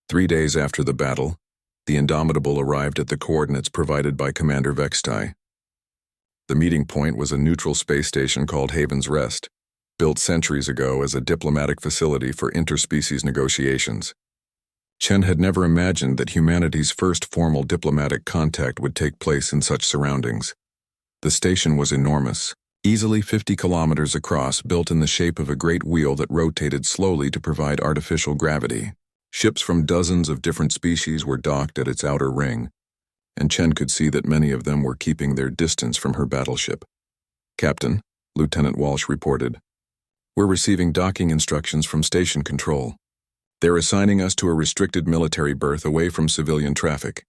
3 days after the battle, the Indomitable arrived at the coordinates provided by Commander Vextai. The meeting point was a neutral space station called Haven's Rest, built centuries ago as a diplomatic facility for interspecies negotiations. Chen had never imagined that humanity's first formal diplomatic contact would take place in such surroundings. The station was enormous, easily 50 kilometers across, built in the shape of a great wheel that rotated slowly to provide artificial gravity. Ships from dozens of different species were docked at its outer ring, and Chen could see that many of them were keeping their distance from her battleship. "Captain," Lieutenant Walsh reported, "we're receiving docking instructions from station control. They're assigning us to a restricted military berth away from civilian traffic."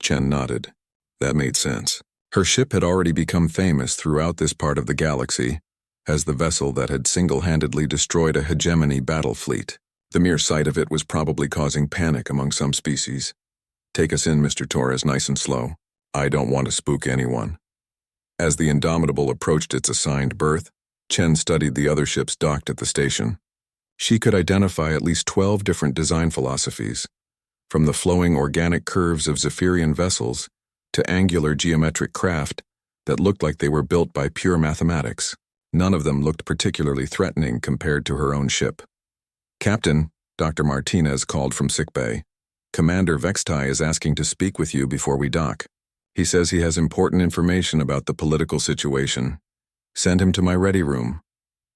Chen nodded. That made sense. Her ship had already become famous throughout this part of the galaxy as the vessel that had single-handedly destroyed a hegemony battle fleet. The mere sight of it was probably causing panic among some species. "Take us in, Mr. Torres, nice and slow. I don't want to spook anyone." As the Indomitable approached its assigned berth, Chen studied the other ships docked at the station. She could identify at least 12 different design philosophies, from the flowing organic curves of Zephyrian vessels to angular geometric craft that looked like they were built by pure mathematics. None of them looked particularly threatening compared to her own ship. "Captain," Dr. Martinez called from sickbay, "Commander Vextai is asking to speak with you before we dock. He says he has important information about the political situation. Send him to my ready room."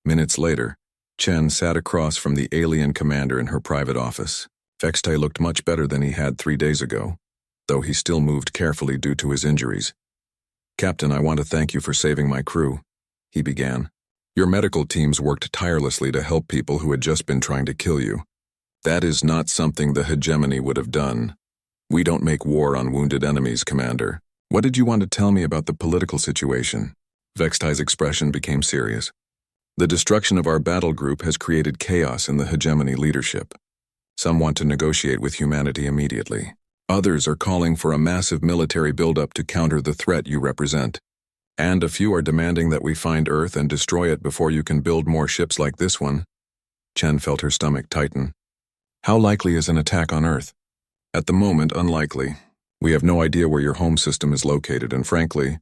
Minutes later, Chen sat across from the alien commander in her private office. Vextai looked much better than he had 3 days ago, though he still moved carefully due to his injuries. "Captain, I want to thank you for saving my crew," he began. "Your medical teams worked tirelessly to help people who had just been trying to kill you. That is not something the hegemony would have done. We don't make war on wounded enemies, Commander. What did you want to tell me about the political situation?" Vextai's expression became serious. "The destruction of our battle group has created chaos in the hegemony leadership. Some want to negotiate with humanity immediately. Others are calling for a massive military buildup to counter the threat you represent. And a few are demanding that we find Earth and destroy it before you can build more ships like this one." Chen felt her stomach tighten. "How likely is an attack on Earth?" "At the moment, unlikely. We have no idea where your home system is located, and frankly,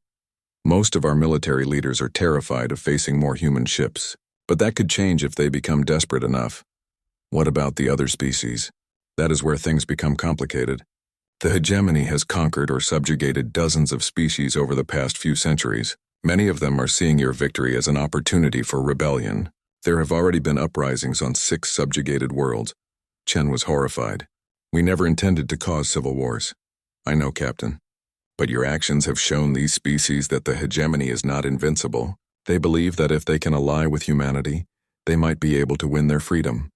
most of our military leaders are terrified of facing more human ships. But that could change if they become desperate enough." "What about the other species?" "That is where things become complicated. The hegemony has conquered or subjugated dozens of species over the past few centuries. Many of them are seeing your victory as an opportunity for rebellion. There have already been uprisings on 6 subjugated worlds." Chen was horrified. "We never intended to cause civil wars." "I know, Captain. But your actions have shown these species that the hegemony is not invincible. They believe that if they can ally with humanity, they might be able to win their freedom."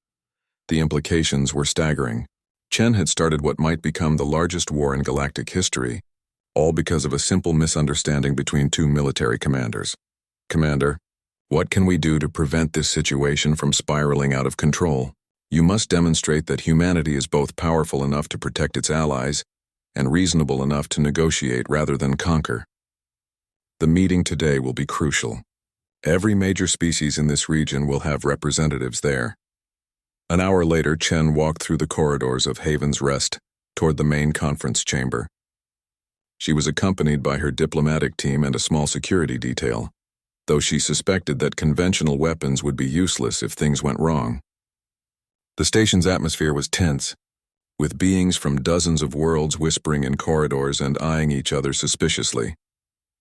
The implications were staggering. Chen had started what might become the largest war in galactic history, all because of a simple misunderstanding between 2 military commanders. "Commander, what can we do to prevent this situation from spiraling out of control? You must demonstrate that humanity is both powerful enough to protect its allies and reasonable enough to negotiate rather than conquer. The meeting today will be crucial. Every major species in this region will have representatives there." An hour later, Chen walked through the corridors of Haven's Rest toward the main conference chamber. She was accompanied by her diplomatic team and a small security detail, though she suspected that conventional weapons would be useless if things went wrong. The station's atmosphere was tense, with beings from dozens of worlds whispering in corridors and eyeing each other suspiciously.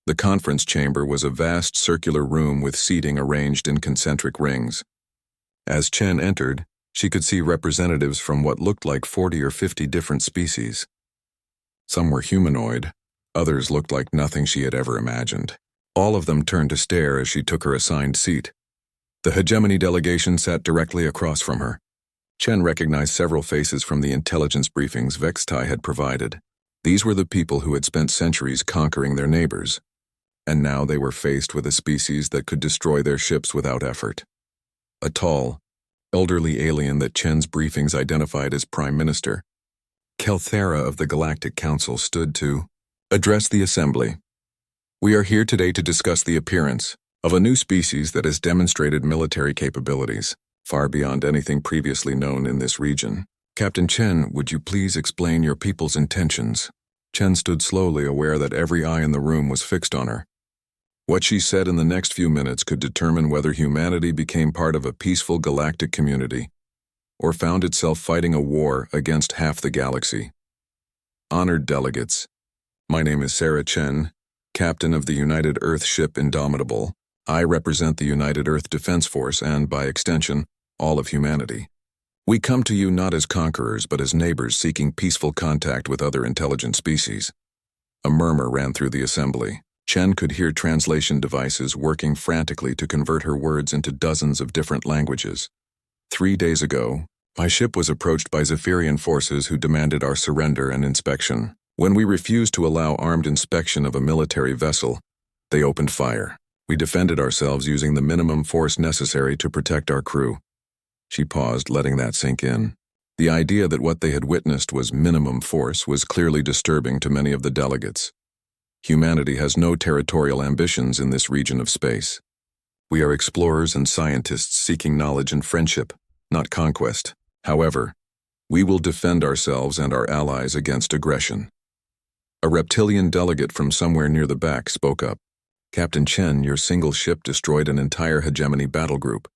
The conference chamber was a vast circular room with seating arranged in concentric rings. As Chen entered, she could see representatives from what looked like 40 or 50 different species. Some were humanoid, others looked like nothing she had ever imagined. All of them turned to stare as she took her assigned seat. The hegemony delegation sat directly across from her. Chen recognized several faces from the intelligence briefings Vextai had provided. These were the people who had spent centuries conquering their neighbors, and now they were faced with a species that could destroy their ships without effort. A tall, elderly alien that Chen's briefings identified as Prime Minister, Kelthera of the Galactic Council, stood to address the assembly. "We are here today to discuss the appearance of a new species that has demonstrated military capabilities far beyond anything previously known in this region. Captain Chen, would you please explain your people's intentions? Chen stood slowly, aware that every eye in the room was fixed on her. What she said in the next few minutes could determine whether humanity became part of a peaceful galactic community or found itself fighting a war against half the galaxy. Honored delegates, my name is Sarah Chen, captain of the United Earth ship Indomitable. I represent the United Earth Defense Force and, by extension, all of humanity. We come to you not as conquerors but as neighbors seeking peaceful contact with other intelligent species. A murmur ran through the assembly. Chen could hear translation devices working frantically to convert her words into dozens of different languages. 3 days ago, my ship was approached by Zephyrian forces who demanded our surrender and inspection. When we refused to allow armed inspection of a military vessel, they opened fire. We defended ourselves using the minimum force necessary to protect our crew. She paused, letting that sink in. The idea that what they had witnessed was minimum force was clearly disturbing to many of the delegates. Humanity has no territorial ambitions in this region of space. We are explorers and scientists seeking knowledge and friendship, not conquest. However, we will defend ourselves and our allies against aggression. A reptilian delegate from somewhere near the back spoke up. Captain Chen, your single ship destroyed an entire hegemony battle group.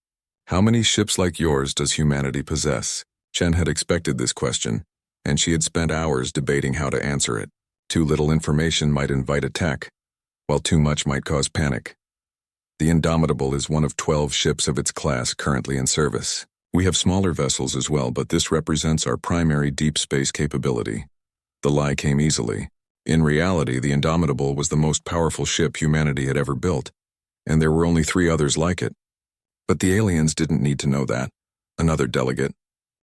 How many ships like yours does humanity possess? Chen had expected this question, and she had spent hours debating how to answer it. Too little information might invite attack, while too much might cause panic. The Indomitable is one of 12 ships of its class currently in service. We have smaller vessels as well, but this represents our primary deep space capability. The lie came easily. In reality, the Indomitable was the most powerful ship humanity had ever built, and there were only 3 others like it. But the aliens didn't need to know that. Another delegate,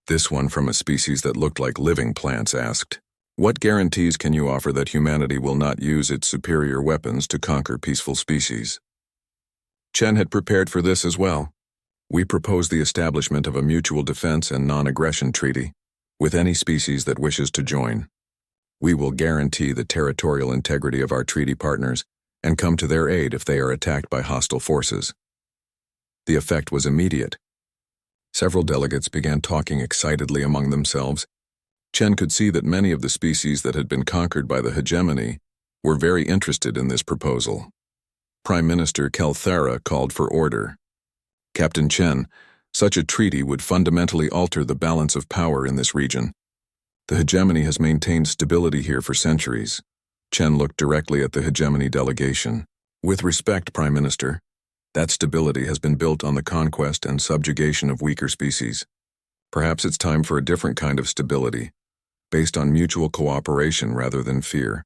this one from a species that looked like living plants, asked, "What guarantees can you offer that humanity will not use its superior weapons to conquer peaceful species?" Chen had prepared for this as well. We propose the establishment of a mutual defense and non-aggression treaty with any species that wishes to join. We will guarantee the territorial integrity of our treaty partners and come to their aid if they are attacked by hostile forces. The effect was immediate. Several delegates began talking excitedly among themselves. Chen could see that many of the species that had been conquered by the hegemony were very interested in this proposal. Prime Minister Kelthara called for order. Captain Chen, such a treaty would fundamentally alter the balance of power in this region. The hegemony has maintained stability here for centuries. Chen looked directly at the hegemony delegation. With respect, Prime Minister, that stability has been built on the conquest and subjugation of weaker species. Perhaps it's time for a different kind of stability, based on mutual cooperation rather than fear.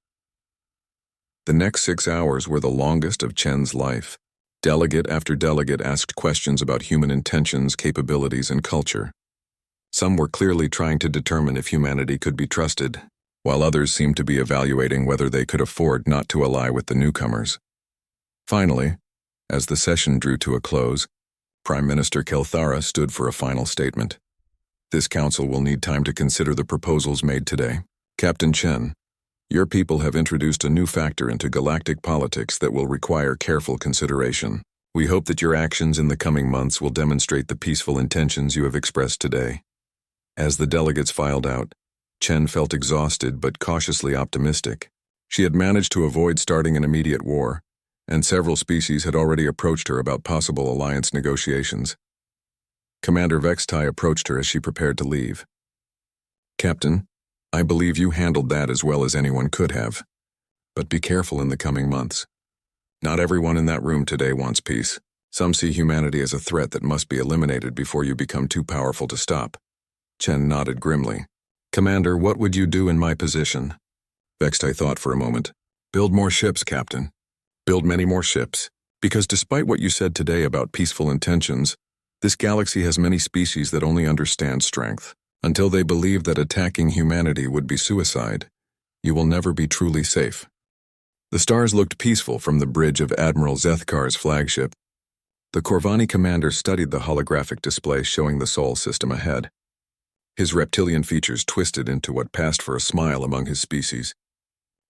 The next 6 hours were the longest of Chen's life. Delegate after delegate asked questions about human intentions, capabilities, and culture. Some were clearly trying to determine if humanity could be trusted, while others seemed to be evaluating whether they could afford not to ally with the newcomers. Finally, as the session drew to a close, Prime Minister Kelthara stood for a final statement. This council will need time to consider the proposals made today. Captain Chen, your people have introduced a new factor into galactic politics that will require careful consideration. We hope that your actions in the coming months will demonstrate the peaceful intentions you have expressed today. As the delegates filed out, Chen felt exhausted but cautiously optimistic. She had managed to avoid starting an immediate war, and several species had already approached her about possible alliance negotiations. Commander Vextai approached her as she prepared to leave. "Captain, I believe you handled that as well as anyone could have. But be careful in the coming months. Not everyone in that room today wants peace. Some see humanity as a threat that must be eliminated before you become too powerful to stop." Chen nodded grimly. "Commander, what would you do in my position?" Vextai thought for a moment. "Build more ships, Captain. Build many more ships. Because despite what you said today about peaceful intentions, this galaxy has many species that only understand strength. Until they believe that attacking humanity would be suicide, you will never be truly safe." The stars looked peaceful from the bridge of Admiral Zethkar's flagship. The Corvani commander studied the holographic display showing the Sol system ahead. His reptilian features twisted into what passed for a smile among his species.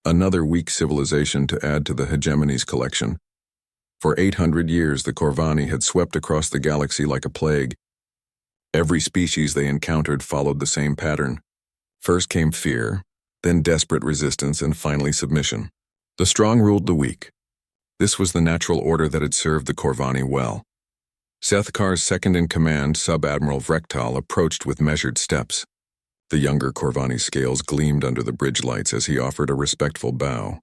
Another weak civilization to add to the hegemony's collection. For 800 years, the Corvani had swept across the galaxy like a plague. Every species they encountered followed the same pattern. First came fear, then desperate resistance, and finally submission. The strong ruled the weak. This was the natural order that had served the Corvani well. Sethkar's second-in-command, Sub-Admiral Vrektal, approached with measured steps. The younger Corvani scales gleamed under the bridge lights as he offered a respectful bow.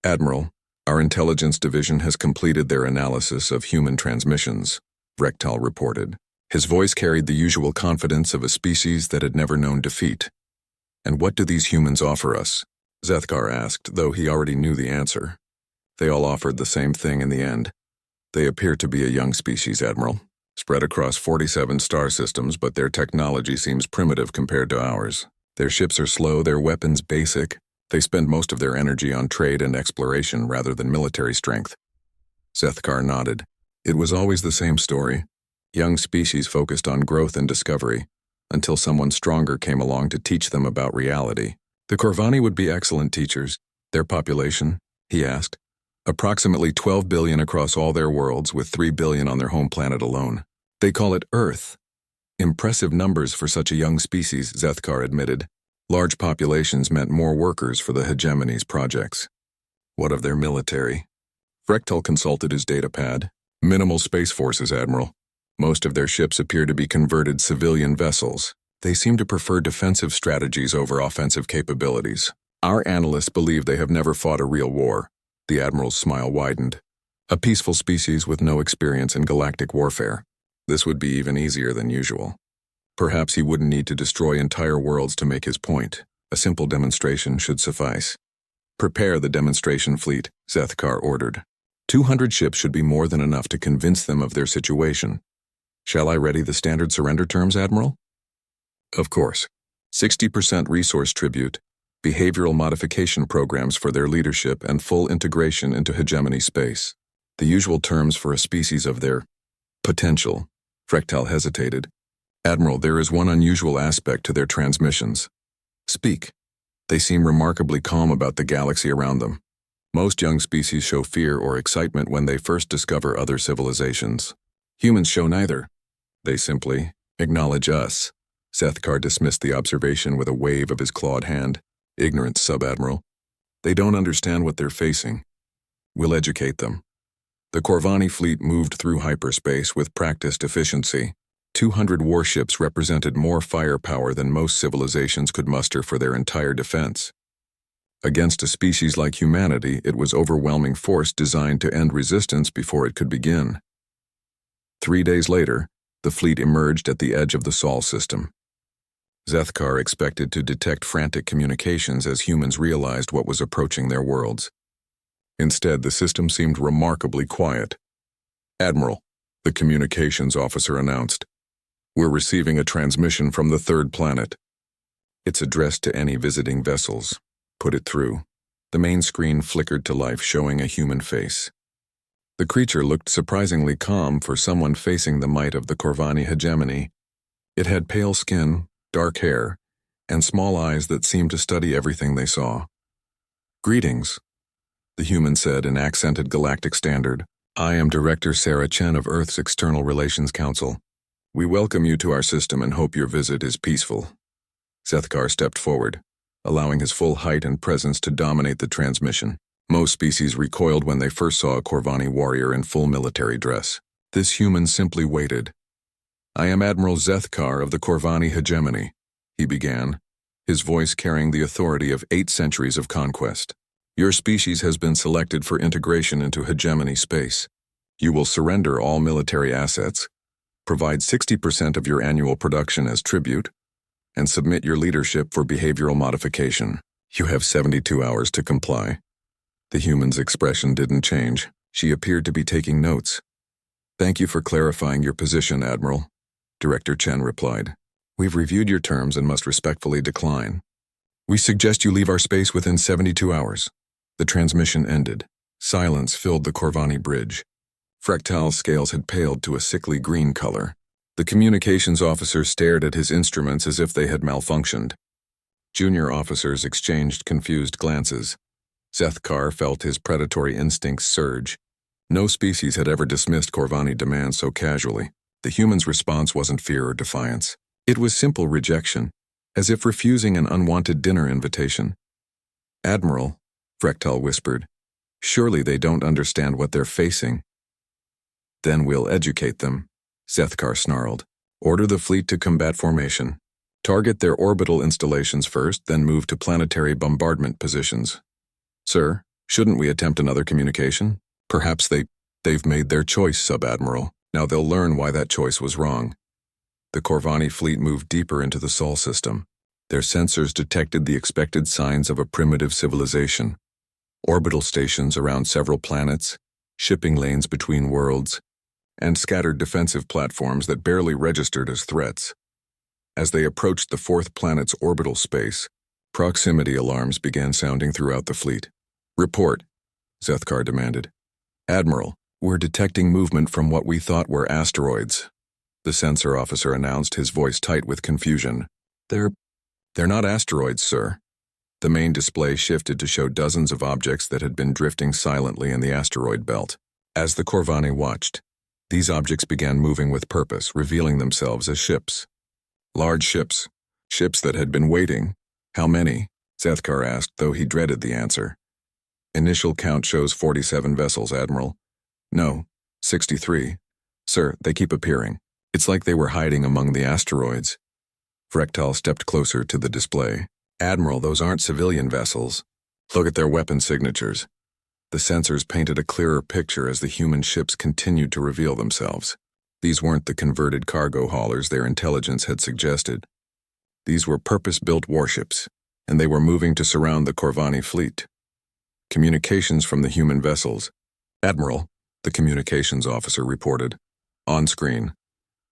"Admiral, our intelligence division has completed their analysis of human transmissions," Vrektal reported. His voice carried the usual confidence of a species that had never known defeat. "And what do these humans offer us?" Sethkar asked, though he already knew the answer. They all offered the same thing in the end. "They appear to be a young species, Admiral, spread across 47 star systems, but their technology seems primitive compared to ours. Their ships are slow, their weapons basic. They spend most of their energy on trade and exploration rather than military strength." Sethkar nodded. It was always the same story. Young species focused on growth and discovery, until someone stronger came along to teach them about reality. "The Corvani would be excellent teachers. Their population?" he asked. "Approximately 12 billion across all their worlds, with 3 billion on their home planet alone. They call it Earth." "Impressive numbers for such a young species," Sethkar admitted. Large populations meant more workers for the hegemony's projects. "What of their military?" Vrektal consulted his datapad. "Minimal space forces, Admiral. Most of their ships appear to be converted civilian vessels. They seem to prefer defensive strategies over offensive capabilities. Our analysts believe they have never fought a real war." The Admiral's smile widened. "A peaceful species with no experience in galactic warfare. This would be even easier than usual." Perhaps he wouldn't need to destroy entire worlds to make his point. A simple demonstration should suffice. "Prepare the demonstration fleet," Sethkar ordered. 200 ships should be more than enough to convince them of their situation. "Shall I ready the standard surrender terms, Admiral?" "Of course. 60% resource tribute, behavioral modification programs for their leadership, and full integration into hegemony space. The usual terms for a species of their potential." Vrektal hesitated. "Admiral, there is one unusual aspect to their transmissions." "Speak." "They seem remarkably calm about the galaxy around them. Most young species show fear or excitement when they first discover other civilizations. Humans show neither. They simply acknowledge us." Sethkar dismissed the observation with a wave of his clawed hand. "Ignorant, Sub-Admiral. They don't understand what they're facing. We'll educate them." The Corvani fleet moved through hyperspace with practiced efficiency. 200 warships represented more firepower than most civilizations could muster for their entire defense. Against a species like humanity, it was overwhelming force designed to end resistance before it could begin. 3 days later, the fleet emerged at the edge of the Sol system. Sethkar expected to detect frantic communications as humans realized what was approaching their worlds. Instead, the system seemed remarkably quiet. "Admiral," the communications officer announced, "we're receiving a transmission from the third planet. It's addressed to any visiting vessels. Put it through." The main screen flickered to life, showing a human face. The creature looked surprisingly calm for someone facing the might of the Corvani hegemony. It had pale skin, dark hair, and small eyes that seemed to study everything they saw. "Greetings," the human said in accented galactic standard. "I am Director Sarah Chen of Earth's External Relations Council. We welcome you to our system and hope your visit is peaceful." Sethkar stepped forward, allowing his full height and presence to dominate the transmission. Most species recoiled when they first saw a Corvani warrior in full military dress. This human simply waited. "I am Admiral Sethkar of the Corvani hegemony," he began, his voice carrying the authority of 8 centuries of conquest. "Your species has been selected for integration into hegemony space. You will surrender all military assets, provide 60% of your annual production as tribute, and submit your leadership for behavioral modification. You have 72 hours to comply." The human's expression didn't change. She appeared to be taking notes. "Thank you for clarifying your position, Admiral," Director Chen replied. "We've reviewed your terms and must respectfully decline. We suggest you leave our space within 72 hours. The transmission ended. Silence filled the Corvani bridge. Vrektal's scales had paled to a sickly green color. The communications officer stared at his instruments as if they had malfunctioned. Junior officers exchanged confused glances. Sethkar felt his predatory instincts surge. No species had ever dismissed Corvani demands so casually. The human's response wasn't fear or defiance. It was simple rejection, as if refusing an unwanted dinner invitation. "Admiral," Frektal whispered, "surely they don't understand what they're facing." "Then we'll educate them," Zethkar snarled. "Order the fleet to combat formation. Target their orbital installations first, then move to planetary bombardment positions." "Sir, shouldn't we attempt another communication?" "Perhaps they've made their choice, Sub-Admiral. Now they'll learn why that choice was wrong." The Corvani fleet moved deeper into the Sol system. Their sensors detected the expected signs of a primitive civilization. Orbital stations around several planets, shipping lanes between worlds, and scattered defensive platforms that barely registered as threats. As they approached the fourth planet's orbital space, proximity alarms began sounding throughout the fleet. "Report," Zethkar demanded. "Admiral, we're detecting movement from what we thought were asteroids," the sensor officer announced, his voice tight with confusion. They're not asteroids, sir." The main display shifted to show dozens of objects that had been drifting silently in the asteroid belt. As the Corvani watched, these objects began moving with purpose, revealing themselves as ships. Large ships. Ships that had been waiting. "How many?" Zethkar asked, though he dreaded the answer. "Initial count shows 47 vessels, Admiral." "No, 63. Sir, they keep appearing. It's like they were hiding among the asteroids." Frektal stepped closer to the display. "Admiral, those aren't civilian vessels. Look at their weapon signatures." The sensors painted a clearer picture as the human ships continued to reveal themselves. These weren't the converted cargo haulers their intelligence had suggested. These were purpose-built warships, and they were moving to surround the Corvani fleet. Communications from the human vessels. "Admiral," the communications officer reported. On screen.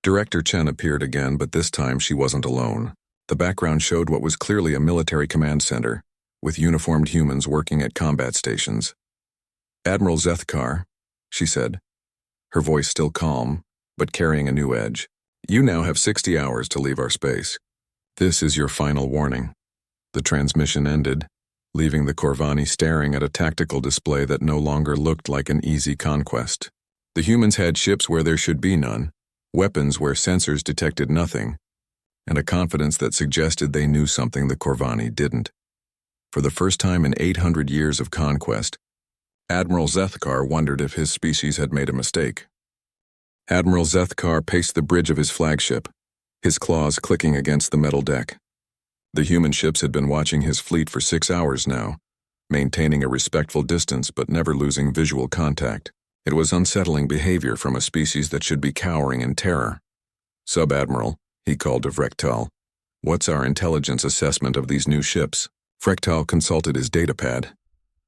Director Chen appeared again, but this time she wasn't alone. The background showed what was clearly a military command center, with uniformed humans working at combat stations. "Admiral Zethkar," she said, her voice still calm, but carrying a new edge. "You now have 60 hours to leave our space. This is your final warning." The transmission ended, leaving the Corvani staring at a tactical display that no longer looked like an easy conquest. The humans had ships where there should be none, weapons where sensors detected nothing, and a confidence that suggested they knew something the Corvani didn't. For the first time in 800 years of conquest, Admiral Zethkar wondered if his species had made a mistake. Admiral Zethkar paced the bridge of his flagship, his claws clicking against the metal deck. The human ships had been watching his fleet for 6 hours now, maintaining a respectful distance but never losing visual contact. It was unsettling behavior from a species that should be cowering in terror. "Sub-Admiral," he called to Frektal, "what's our intelligence assessment of these new ships?" Frektal consulted his datapad,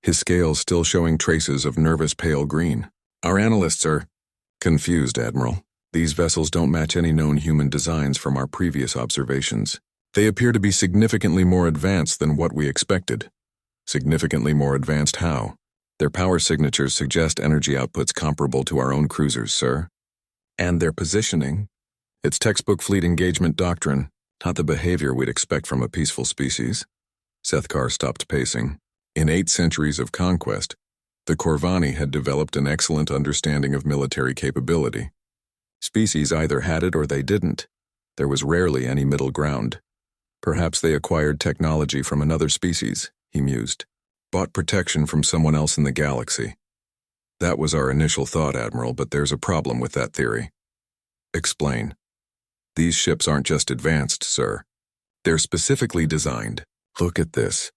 his scales still showing traces of nervous pale green. "Our analysts are confused, Admiral. These vessels don't match any known human designs from our previous observations. They appear to be significantly more advanced than what we expected." "Significantly more advanced how?" "Their power signatures suggest energy outputs comparable to our own cruisers, sir." "And their positioning? It's textbook fleet engagement doctrine, not the behavior we'd expect from a peaceful species." Zethkar stopped pacing. In 8 centuries of conquest, the Corvani had developed an excellent understanding of military capability. Species either had it or they didn't. There was rarely any middle ground. Perhaps they acquired technology from another species, he mused. Bought protection from someone else in the galaxy. "That was our initial thought, Admiral, but there's a problem with that theory." "Explain." "These ships aren't just advanced, sir. They're specifically designed. Look at this."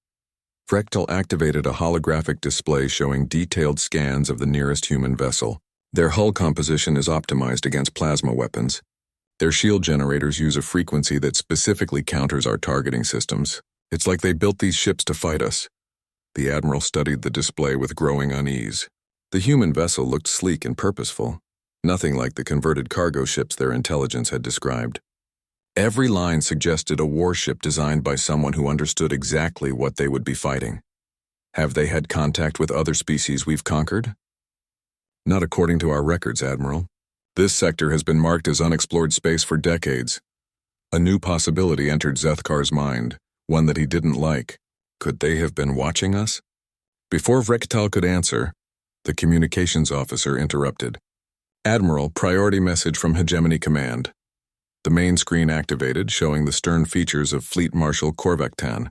Frektal activated a holographic display showing detailed scans of the nearest human vessel. Their hull composition is optimized against plasma weapons. Their shield generators use a frequency that specifically counters our targeting systems. It's like they built these ships to fight us. The Admiral studied the display with growing unease. The human vessel looked sleek and purposeful, nothing like the converted cargo ships their intelligence had described. Every line suggested a warship designed by someone who understood exactly what they would be fighting. "Have they had contact with other species we've conquered?" "Not according to our records, Admiral. This sector has been marked as unexplored space for decades." A new possibility entered Zethkar's mind, one that he didn't like. Could they have been watching us? Before Frektal could answer, the communications officer interrupted. Admiral, priority message from Hegemony Command. The main screen activated, showing the stern features of Fleet Marshal Korvektan.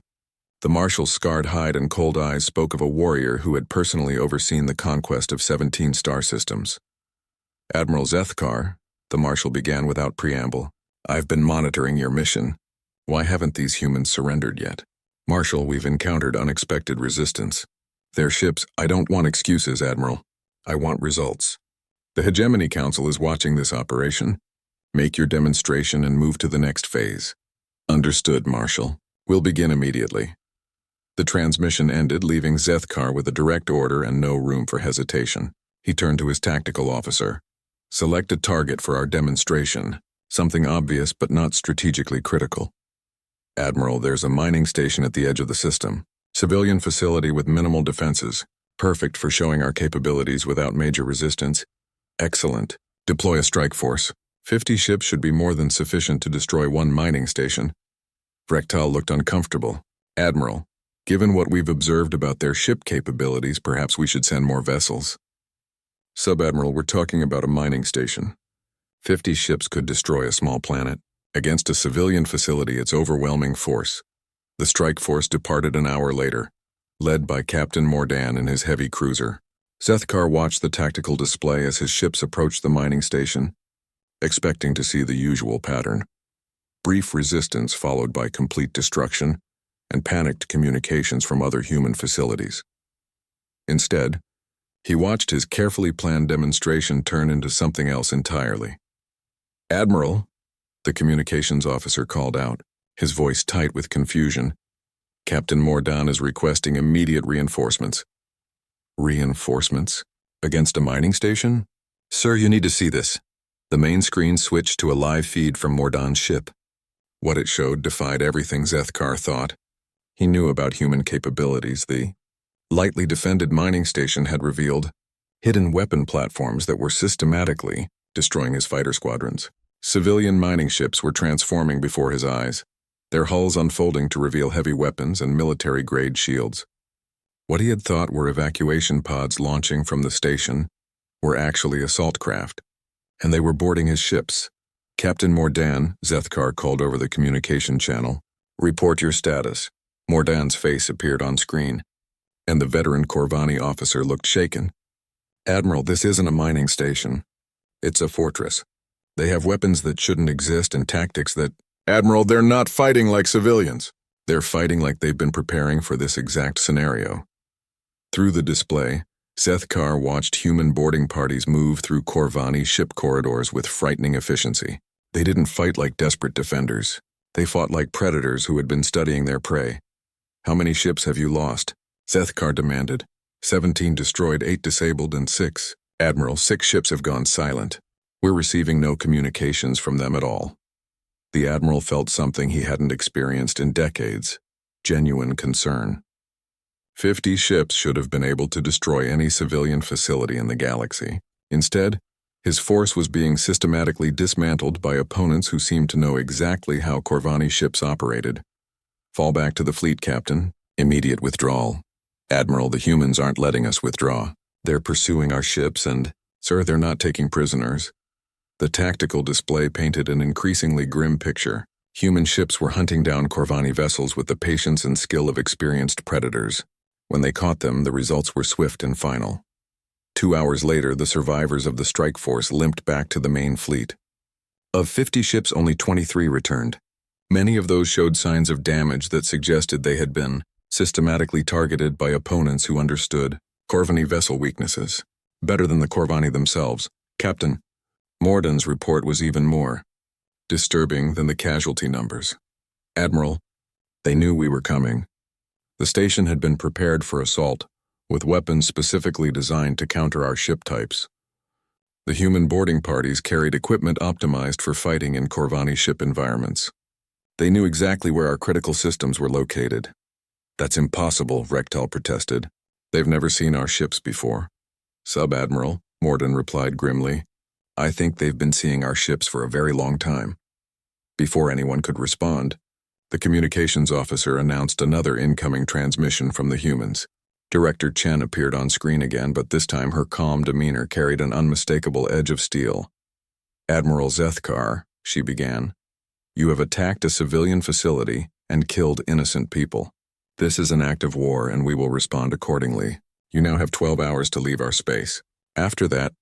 The Marshal's scarred hide and cold eyes spoke of a warrior who had personally overseen the conquest of 17 star systems. Admiral Zethkar, the Marshal began without preamble. I've been monitoring your mission. Why haven't these humans surrendered yet? Marshal, we've encountered unexpected resistance. Their ships, I don't want excuses, Admiral. I want results. The Hegemony Council is watching this operation. Make your demonstration and move to the next phase. Understood, Marshal. We'll begin immediately. The transmission ended, leaving Zethkar with a direct order and no room for hesitation. He turned to his tactical officer. Select a target for our demonstration. Something obvious but not strategically critical. Admiral, there's a mining station at the edge of the system. Civilian facility with minimal defenses. Perfect for showing our capabilities without major resistance. Excellent. Deploy a strike force. 50 ships should be more than sufficient to destroy one mining station. Vrektal looked uncomfortable. Admiral, given what we've observed about their ship capabilities, perhaps we should send more vessels. Sub-Admiral, we're talking about a mining station. 50 ships could destroy a small planet. Against a civilian facility, it's overwhelming force. The strike force departed an hour later, led by Captain Mordan and his heavy cruiser. Zethkar watched the tactical display as his ships approached the mining station, expecting to see the usual pattern. Brief resistance followed by complete destruction and panicked communications from other human facilities. Instead, he watched his carefully planned demonstration turn into something else entirely. Admiral, the communications officer called out, his voice tight with confusion. Captain Mordan is requesting immediate reinforcements. Reinforcements? Against a mining station? Sir, you need to see this. The main screen switched to a live feed from Mordan's ship. What it showed defied everything Zethkar thought. He knew about human capabilities. The lightly defended mining station had revealed hidden weapon platforms that were systematically destroying his fighter squadrons. Civilian mining ships were transforming before his eyes, their hulls unfolding to reveal heavy weapons and military-grade shields. What he had thought were evacuation pods launching from the station were actually assault craft, and they were boarding his ships. Captain Mordan, Zethkar called over the communication channel. Report your status. Mordan's face appeared on screen, and the veteran Corvani officer looked shaken. Admiral, this isn't a mining station. It's a fortress. They have weapons that shouldn't exist and tactics that... Admiral, they're not fighting like civilians. They're fighting like they've been preparing for this exact scenario. Through the display, Zethkar watched human boarding parties move through Corvani ship corridors with frightening efficiency. They didn't fight like desperate defenders. They fought like predators who had been studying their prey. How many ships have you lost? Zethkar demanded. 17 destroyed, 8 disabled, and 6. Admiral, 6 ships have gone silent. We're receiving no communications from them at all. The Admiral felt something he hadn't experienced in decades. Genuine concern. 50 ships should have been able to destroy any civilian facility in the galaxy. Instead, his force was being systematically dismantled by opponents who seemed to know exactly how Corvani ships operated. Fall back to the fleet, Captain. Immediate withdrawal. Admiral, the humans aren't letting us withdraw. They're pursuing our ships and, sir, they're not taking prisoners. The tactical display painted an increasingly grim picture. Human ships were hunting down Corvani vessels with the patience and skill of experienced predators. When they caught them, the results were swift and final. 2 hours later, the survivors of the strike force limped back to the main fleet. Of 50 ships, only 23 returned. Many of those showed signs of damage that suggested they had been systematically targeted by opponents who understood Corvani vessel weaknesses better than the Corvani themselves. Captain, Mordan's report was even more disturbing than the casualty numbers. Admiral, they knew we were coming. The station had been prepared for assault, with weapons specifically designed to counter our ship types. The human boarding parties carried equipment optimized for fighting in Corvani ship environments. They knew exactly where our critical systems were located. That's impossible, Vrektal protested. They've never seen our ships before. Sub-Admiral, Mordan replied grimly. I think they've been seeing our ships for a very long time. Before anyone could respond, the communications officer announced another incoming transmission from the humans. Director Chen appeared on screen again, but this time her calm demeanor carried an unmistakable edge of steel. "Admiral Zethkar," she began, "you have attacked a civilian facility and killed innocent people. This is an act of war, and we will respond accordingly. You now have 12 hours to leave our space. After that,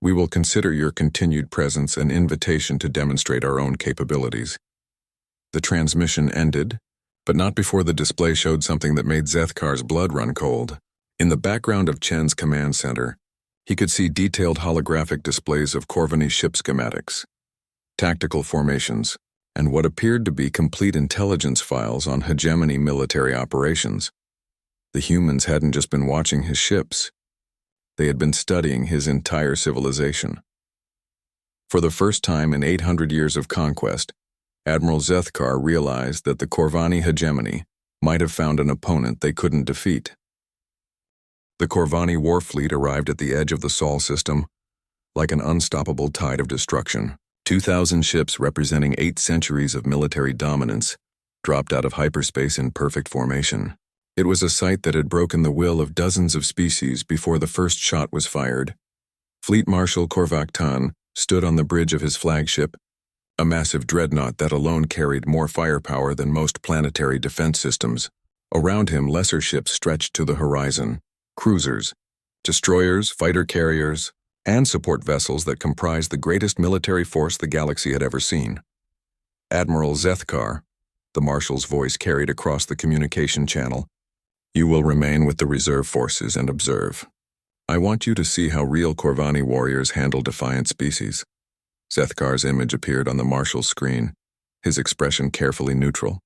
we will consider your continued presence an invitation to demonstrate our own capabilities." The transmission ended, but not before the display showed something that made Zethkar's blood run cold. In the background of Chen's command center, he could see detailed holographic displays of Corvini ship schematics, tactical formations, and what appeared to be complete intelligence files on hegemony military operations. The humans hadn't just been watching his ships. They had been studying his entire civilization. For the first time in 800 years of conquest, Admiral Zethkar realized that the Corvani hegemony might have found an opponent they couldn't defeat. The Corvani war fleet arrived at the edge of the Sol system like an unstoppable tide of destruction. 2,000 ships representing 8 centuries of military dominance dropped out of hyperspace in perfect formation. It was a sight that had broken the will of dozens of species before the first shot was fired. Fleet Marshal Korvakhtan stood on the bridge of his flagship, a massive dreadnought that alone carried more firepower than most planetary defense systems. Around him, lesser ships stretched to the horizon, cruisers, destroyers, fighter carriers, and support vessels that comprised the greatest military force the galaxy had ever seen. "Admiral Zethkar," the Marshal's voice carried across the communication channel, "you will remain with the reserve forces and observe. I want you to see how real Corvani warriors handle defiant species." Zethkar's image appeared on the Marshal's screen, his expression carefully neutral.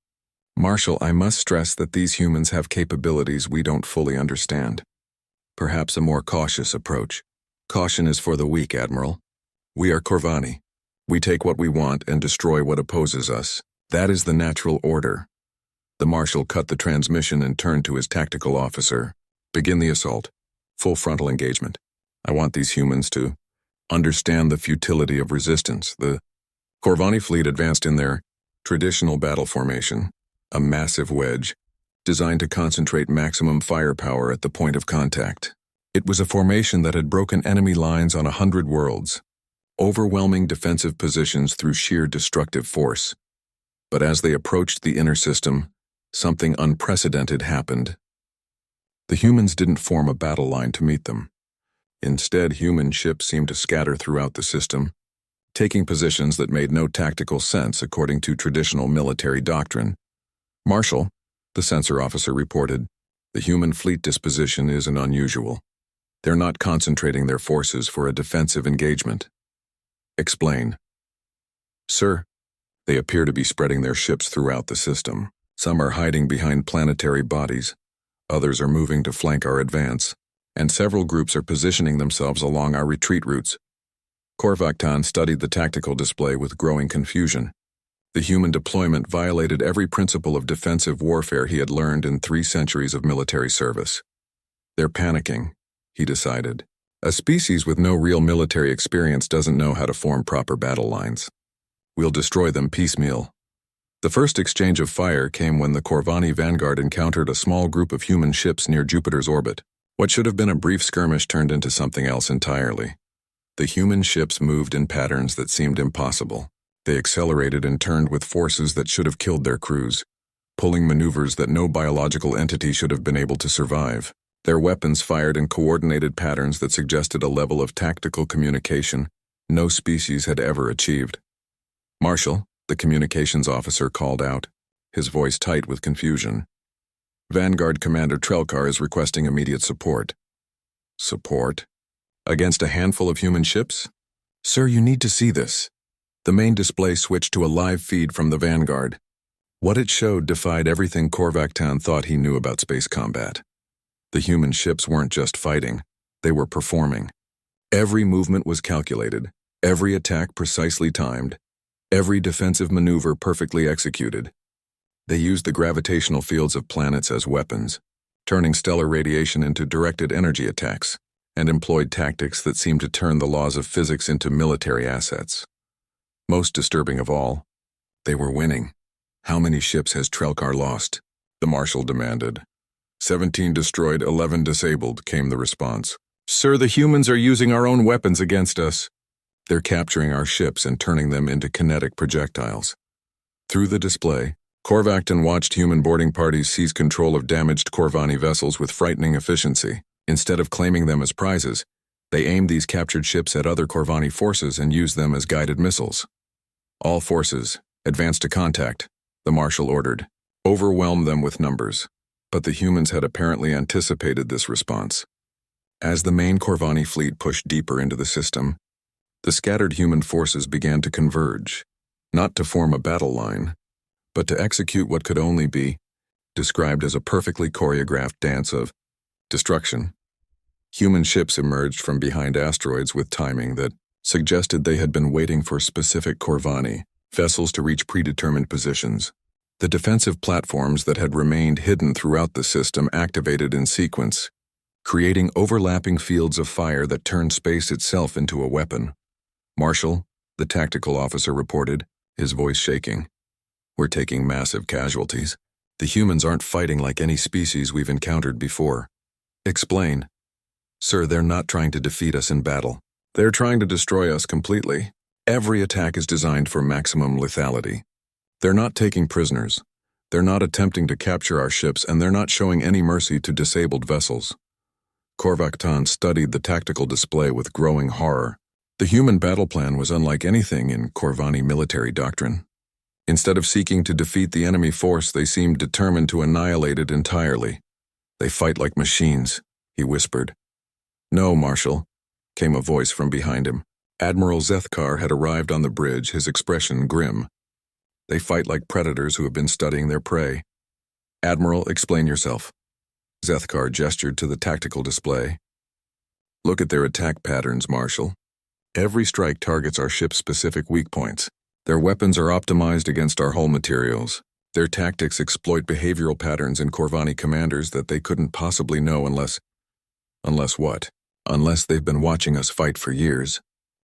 "Marshal, I must stress that these humans have capabilities we don't fully understand. Perhaps a more cautious approach. Caution is for the weak, Admiral. We are Corvani. We take what we want and destroy what opposes us. That is the natural order." The Marshal cut the transmission and turned to his tactical officer. "Begin the assault. Full frontal engagement. I want these humans to understand the futility of resistance." The Corvani fleet advanced in their traditional battle formation, a massive wedge, designed to concentrate maximum firepower at the point of contact. It was a formation that had broken enemy lines on 100 worlds, overwhelming defensive positions through sheer destructive force. But as they approached the inner system, something unprecedented happened. The humans didn't form a battle line to meet them. Instead, human ships seemed to scatter throughout the system, taking positions that made no tactical sense according to traditional military doctrine. "Marshal," the sensor officer reported, "the human fleet disposition isn't unusual. They're not concentrating their forces for a defensive engagement." "Explain." "Sir, they appear to be spreading their ships throughout the system. Some are hiding behind planetary bodies, others are moving to flank our advance, and several groups are positioning themselves along our retreat routes." Korvakhtan studied the tactical display with growing confusion. The human deployment violated every principle of defensive warfare he had learned in 3 centuries of military service. "They're panicking," he decided. "A species with no real military experience doesn't know how to form proper battle lines. We'll destroy them piecemeal." The first exchange of fire came when the Corvani vanguard encountered a small group of human ships near Jupiter's orbit. What should have been a brief skirmish turned into something else entirely. The human ships moved in patterns that seemed impossible. They accelerated and turned with forces that should have killed their crews, pulling maneuvers that no biological entity should have been able to survive. Their weapons fired in coordinated patterns that suggested a level of tactical communication no species had ever achieved. "Marshal," the communications officer called out, his voice tight with confusion. "Vanguard Commander Trelkar is requesting immediate support." "Support? Against a handful of human ships?" "Sir, you need to see this." The main display switched to a live feed from the Vanguard. What it showed defied everything Korvakhtan thought he knew about space combat. The human ships weren't just fighting, they were performing. Every movement was calculated, every attack precisely timed, every defensive maneuver perfectly executed. They used the gravitational fields of planets as weapons, turning stellar radiation into directed energy attacks, and employed tactics that seemed to turn the laws of physics into military assets. Most disturbing of all, they were winning. "How many ships has Trelkar lost?" the Marshal demanded. 17 destroyed, 11 disabled, came the response. Sir, the humans are using our own weapons against us. They're capturing our ships and turning them into kinetic projectiles. Through the display, Korvakton watched human boarding parties seize control of damaged Corvani vessels with frightening efficiency. Instead of claiming them as prizes, they aimed these captured ships at other Corvani forces and used them as guided missiles. All forces, advance to contact, the Marshal ordered. Overwhelm them with numbers. But the humans had apparently anticipated this response. As the main Corvani fleet pushed deeper into the system, the scattered human forces began to converge, not to form a battle line, but to execute what could only be described as a perfectly choreographed dance of destruction. Human ships emerged from behind asteroids with timing that suggested they had been waiting for specific Corvani vessels to reach predetermined positions. The defensive platforms that had remained hidden throughout the system activated in sequence, creating overlapping fields of fire that turned space itself into a weapon. Marshal, the tactical officer reported, his voice shaking. We're taking massive casualties. The humans aren't fighting like any species we've encountered before. Explain. Sir, they're not trying to defeat us in battle. They're trying to destroy us completely. Every attack is designed for maximum lethality. They're not taking prisoners. They're not attempting to capture our ships, and they're not showing any mercy to disabled vessels. Korvakton studied the tactical display with growing horror. The human battle plan was unlike anything in Corvani military doctrine. Instead of seeking to defeat the enemy force, they seemed determined to annihilate it entirely. They fight like machines, he whispered. No, Marshal, came a voice from behind him. Admiral Zethkar had arrived on the bridge, his expression grim. They fight like predators who have been studying their prey. Admiral, explain yourself. Zethkar gestured to the tactical display. Look at their attack patterns, Marshal. Every strike targets our ship's specific weak points. Their weapons are optimized against our hull materials. Their tactics exploit behavioral patterns in Corvani commanders that they couldn't possibly know unless what? Unless they've been watching us fight for years,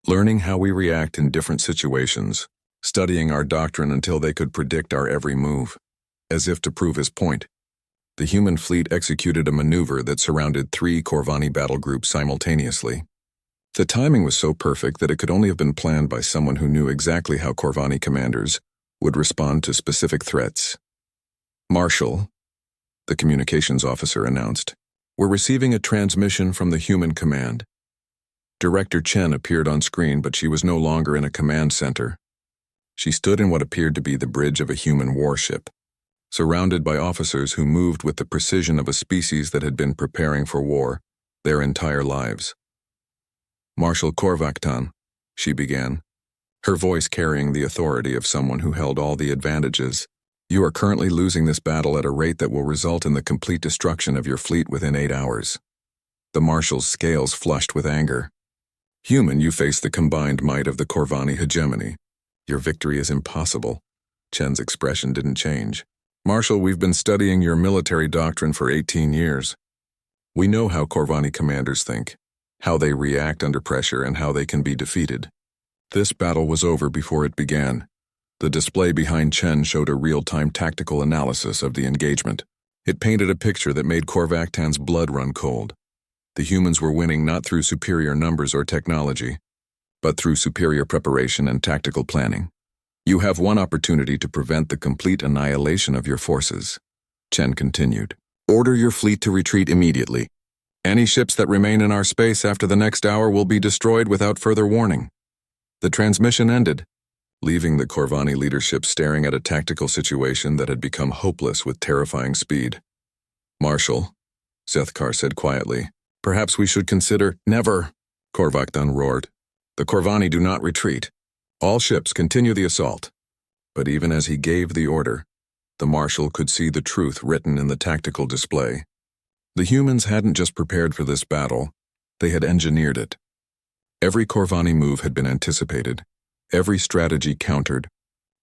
learning how we react in different situations, studying our doctrine until they could predict our every move. As if to prove his point, the human fleet executed a maneuver that surrounded 3 Corvani battle groups simultaneously. The timing was so perfect that it could only have been planned by someone who knew exactly how Corvani commanders would respond to specific threats. Marshal, the communications officer announced, we're receiving a transmission from the human command. Director Chen appeared on screen, but she was no longer in a command center. She stood in what appeared to be the bridge of a human warship, surrounded by officers who moved with the precision of a species that had been preparing for war their entire lives. Marshal Korvakton, she began, her voice carrying the authority of someone who held all the advantages. You are currently losing this battle at a rate that will result in the complete destruction of your fleet within 8 hours. The Marshal's scales flushed with anger. Human, you face the combined might of the Corvani hegemony. Your victory is impossible. Chen's expression didn't change. Marshal, we've been studying your military doctrine for 18 years. We know how Corvani commanders think, how they react under pressure, and how they can be defeated. This battle was over before it began. The display behind Chen showed a real-time tactical analysis of the engagement. It painted a picture that made Korvakton's blood run cold. The humans were winning not through superior numbers or technology, but through superior preparation and tactical planning. You have one opportunity to prevent the complete annihilation of your forces, Chen continued. Order your fleet to retreat immediately. Any ships that remain in our space after the next hour will be destroyed without further warning. The transmission ended, leaving the Corvani leadership staring at a tactical situation that had become hopeless with terrifying speed. Marshal, Zethkar said quietly, perhaps we should consider— Never, Korvakton roared. The Corvani do not retreat. All ships continue the assault. But even as he gave the order, the Marshal could see the truth written in the tactical display. The humans hadn't just prepared for this battle, they had engineered it. Every Corvani move had been anticipated, every strategy countered,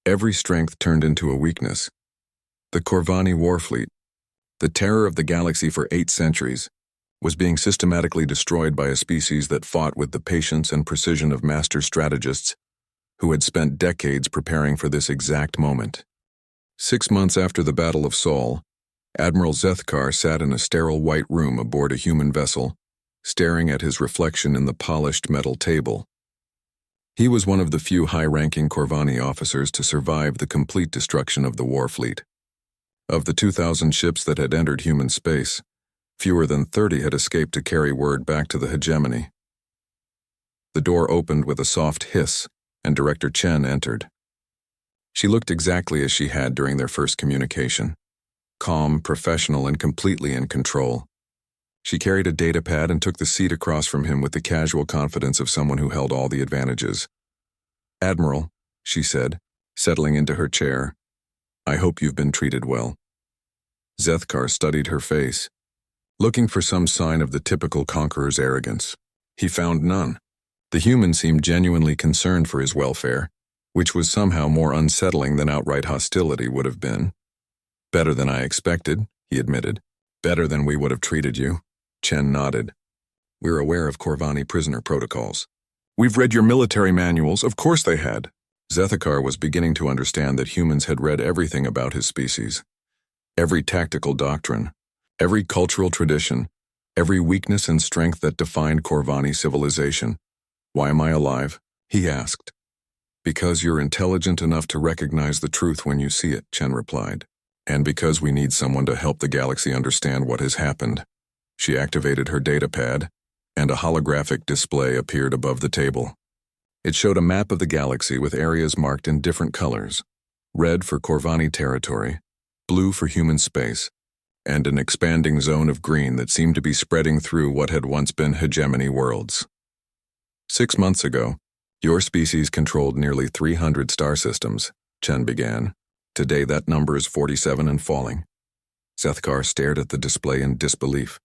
every strength turned into a weakness. The Corvani warfleet, the terror of the galaxy for 8 centuries, was being systematically destroyed by a species that fought with the patience and precision of master strategists who had spent decades preparing for this exact moment. 6 months after the Battle of Sol, Admiral Zethkar sat in a sterile white room aboard a human vessel, staring at his reflection in the polished metal table. He was one of the few high-ranking Corvani officers to survive the complete destruction of the war fleet. Of the 2,000 ships that had entered human space, fewer than 30 had escaped to carry word back to the hegemony. The door opened with a soft hiss, and Director Chen entered. She looked exactly as she had during their first communication. Calm, professional, and completely in control. She carried a datapad and took the seat across from him with the casual confidence of someone who held all the advantages. "Admiral," she said, settling into her chair, "I hope you've been treated well." Zethkar studied her face, looking for some sign of the typical conqueror's arrogance. He found none. The human seemed genuinely concerned for his welfare, which was somehow more unsettling than outright hostility would have been. "Better than I expected," he admitted. "Better than we would have treated you." Chen nodded. "We're aware of Corvani prisoner protocols." "We've read your military manuals, of course they had." Zethkar was beginning to understand that humans had read everything about his species. Every tactical doctrine, every cultural tradition, every weakness and strength that defined Corvani civilization. "Why am I alive?" he asked. "Because you're intelligent enough to recognize the truth when you see it," Chen replied. "And because we need someone to help the galaxy understand what has happened." She activated her datapad, and a holographic display appeared above the table. It showed a map of the galaxy with areas marked in different colors: red for Corvani territory, blue for human space, and an expanding zone of green that seemed to be spreading through what had once been hegemony worlds. 6 months ago, your species controlled nearly 300 star systems, Chen began. Today that number is 47 and falling. Zethkar stared at the display in disbelief.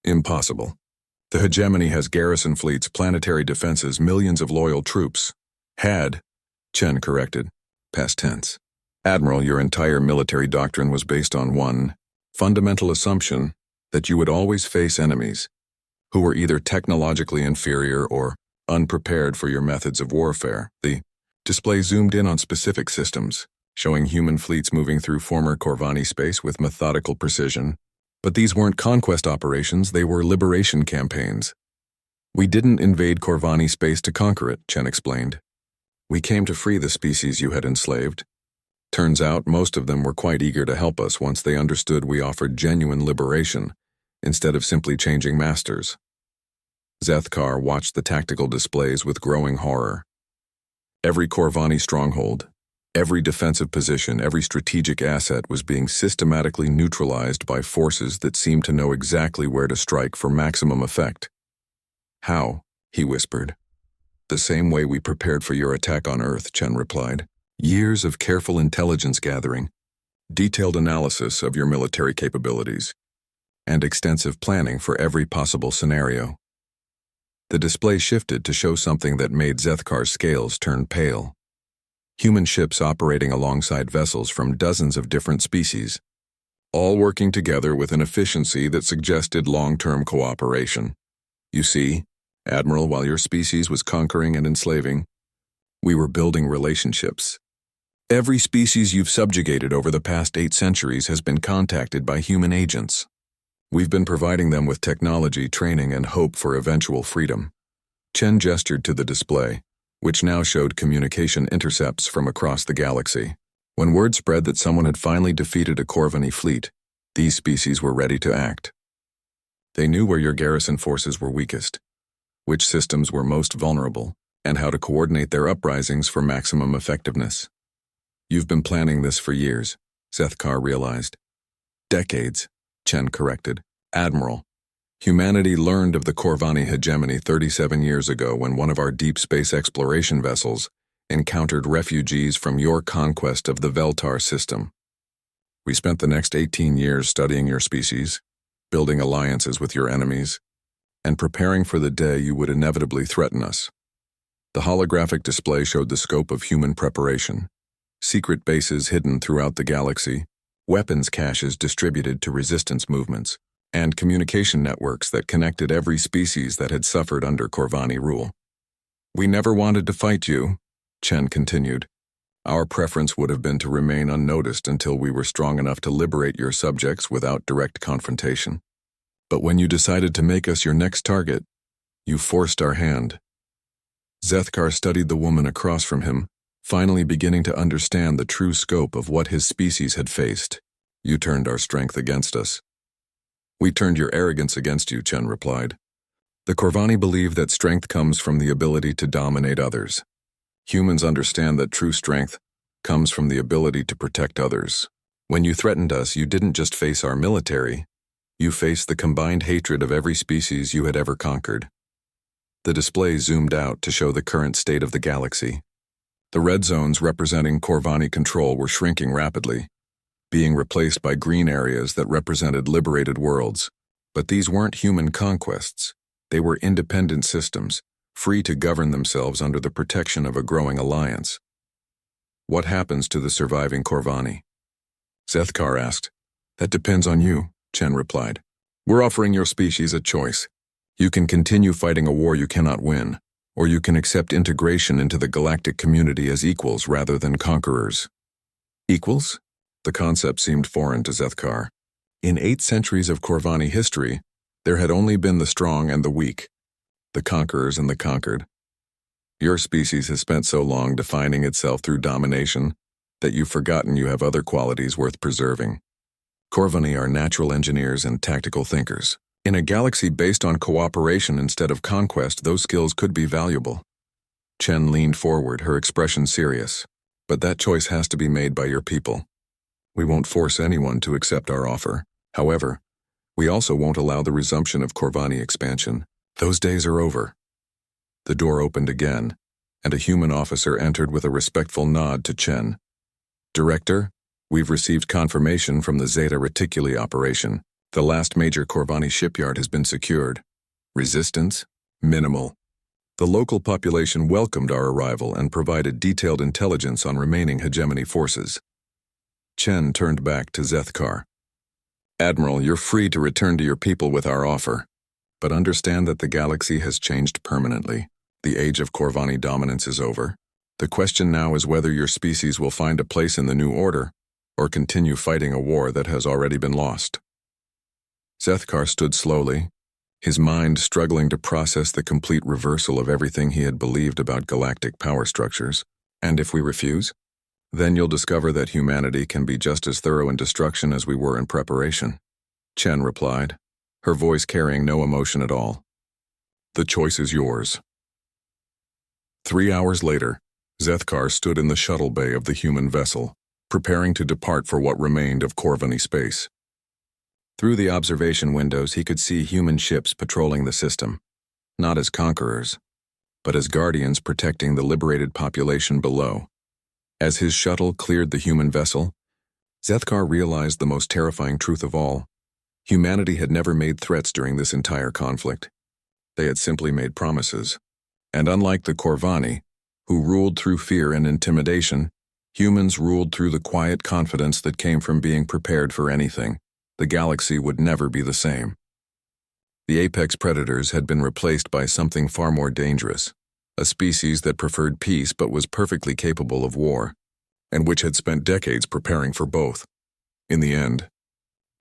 "Impossible. The hegemony has garrison fleets, planetary defenses, millions of loyal troops." "Had," Chen corrected, past tense. "Admiral, your entire military doctrine was based on one fundamental assumption that you would always face enemies who were either technologically inferior or unprepared for your methods of warfare." The display zoomed in on specific systems, showing human fleets moving through former Corvani space with methodical precision. But these weren't conquest operations, they were liberation campaigns. "We didn't invade Corvani space to conquer it," Chen explained. "We came to free the species you had enslaved. Turns out most of them were quite eager to help us once they understood we offered genuine liberation, instead of simply changing masters." Zethkar watched the tactical displays with growing horror. Every Corvani stronghold, every defensive position, every strategic asset was being systematically neutralized by forces that seemed to know exactly where to strike for maximum effect. "How?" he whispered. "The same way we prepared for your attack on Earth," Chen replied. "Years of careful intelligence gathering, detailed analysis of your military capabilities, and extensive planning for every possible scenario." The display shifted to show something that made Zethkar's scales turn pale. Human ships operating alongside vessels from dozens of different species, all working together with an efficiency that suggested long-term cooperation. "You see, Admiral, while your species was conquering and enslaving, we were building relationships. Every species you've subjugated over the past 8 centuries has been contacted by human agents. We've been providing them with technology, training, and hope for eventual freedom." Chen gestured to the display, which now showed communication intercepts from across the galaxy. When word spread that someone had finally defeated a Corvani fleet, these species were ready to act. They knew where your garrison forces were weakest, which systems were most vulnerable, and how to coordinate their uprisings for maximum effectiveness. "You've been planning this for years," Zethkar realized. "Decades," Chen corrected. "Admiral, humanity learned of the Corvani hegemony 37 years ago when one of our deep space exploration vessels encountered refugees from your conquest of the Veltar system. We spent the next 18 years studying your species, building alliances with your enemies, and preparing for the day you would inevitably threaten us." The holographic display showed the scope of human preparation: secret bases hidden throughout the galaxy, weapons caches distributed to resistance movements, and communication networks that connected every species that had suffered under Corvani rule. "We never wanted to fight you," Chen continued. Our preference would have been to remain unnoticed until we were strong enough to liberate your subjects without direct confrontation. But when you decided to make us your next target, you forced our hand. Zethkar studied the woman across from him, finally beginning to understand the true scope of what his species had faced. You turned our strength against us. We turned your arrogance against you, Chen replied. The Corvani believe that strength comes from the ability to dominate others. Humans understand that true strength comes from the ability to protect others. When you threatened us, you didn't just face our military, you faced the combined hatred of every species you had ever conquered. The display zoomed out to show the current state of the galaxy. The red zones representing Corvani control were shrinking rapidly, being replaced by green areas that represented liberated worlds. But these weren't human conquests. They were independent systems, free to govern themselves under the protection of a growing alliance. What happens to the surviving Corvani? Zethkar asked. That depends on you, Chen replied. We're offering your species a choice. You can continue fighting a war you cannot win, or you can accept integration into the galactic community as equals rather than conquerors. Equals? The concept seemed foreign to Zethkar. In 8 centuries of Corvani history, there had only been the strong and the weak, the conquerors and the conquered. Your species has spent so long defining itself through domination that you've forgotten you have other qualities worth preserving. Corvani are natural engineers and tactical thinkers. In a galaxy based on cooperation instead of conquest, those skills could be valuable. Chen leaned forward, her expression serious. But that choice has to be made by your people. We won't force anyone to accept our offer. However, we also won't allow the resumption of Corvani expansion. Those days are over. The door opened again, and a human officer entered with a respectful nod to Chen. Director, we've received confirmation from the Zeta Reticuli operation. The last major Corvani shipyard has been secured. Resistance? Minimal. The local population welcomed our arrival and provided detailed intelligence on remaining hegemony forces. Chen turned back to Zethkar. Admiral, you're free to return to your people with our offer. But understand that the galaxy has changed permanently. The age of Corvani dominance is over. The question now is whether your species will find a place in the new order, or continue fighting a war that has already been lost. Zethkar stood slowly, his mind struggling to process the complete reversal of everything he had believed about galactic power structures. And if we refuse? Then you'll discover that humanity can be just as thorough in destruction as we were in preparation. Chen replied, her voice carrying no emotion at all. The choice is yours. 3 hours later, Zethkar stood in the shuttle bay of the human vessel, preparing to depart for what remained of Corvani space. Through the observation windows, he could see human ships patrolling the system, not as conquerors, but as guardians protecting the liberated population below. As his shuttle cleared the human vessel, Zethkar realized the most terrifying truth of all. Humanity had never made threats during this entire conflict. They had simply made promises. And unlike the Corvani, who ruled through fear and intimidation, humans ruled through the quiet confidence that came from being prepared for anything. The galaxy would never be the same. The apex predators had been replaced by something far more dangerous, a species that preferred peace but was perfectly capable of war, and which had spent decades preparing for both. In the end,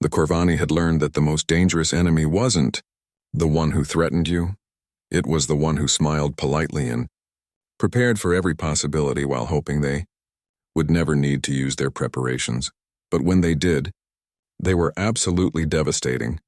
the Corvani had learned that the most dangerous enemy wasn't the one who threatened you, it was the one who smiled politely and prepared for every possibility while hoping they would never need to use their preparations. But when they did, they were absolutely devastating.